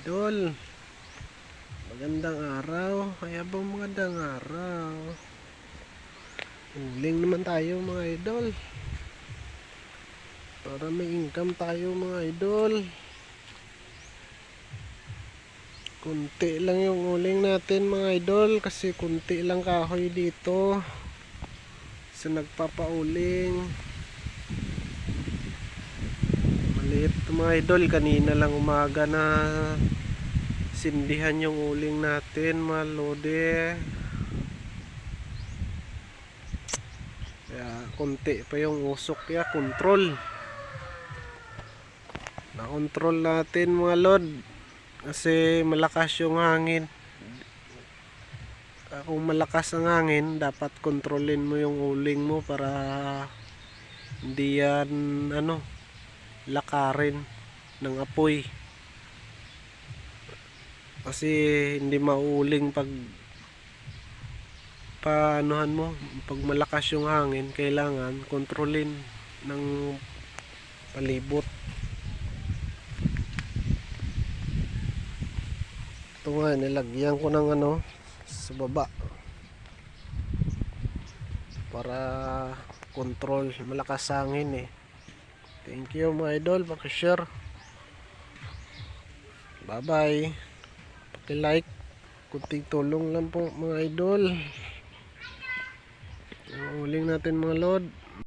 idol. Magandang araw. Kaya bang magandang araw? Uling naman tayo mga idol. Para may income tayo mga idol. Kunti lang yung uling natin mga idol. Kasi kunti lang kahoy dito. Sa nagpapauling. Maliit mga idol. Kanina lang umaga na sindihan yung uling natin mga lode. Kaya konti pa yung usok ya, control. Na-control natin mga lod. Kasi malakas yung hangin. Kung malakas ang hangin, dapat kontrolin mo yung uling mo para hindi yan lakarin ng apoy. Kasi hindi mauuling pag paanuhan mo, pag malakas yung hangin, kailangan kontrolin ng palibot. Ito nga, nilagyan ko ng sa baba para control, malakas hangin eh. Thank you mga idol, paki-share. Bye bye. Paki-like, kunting tulong lang po mga idol. Uling natin mga lord.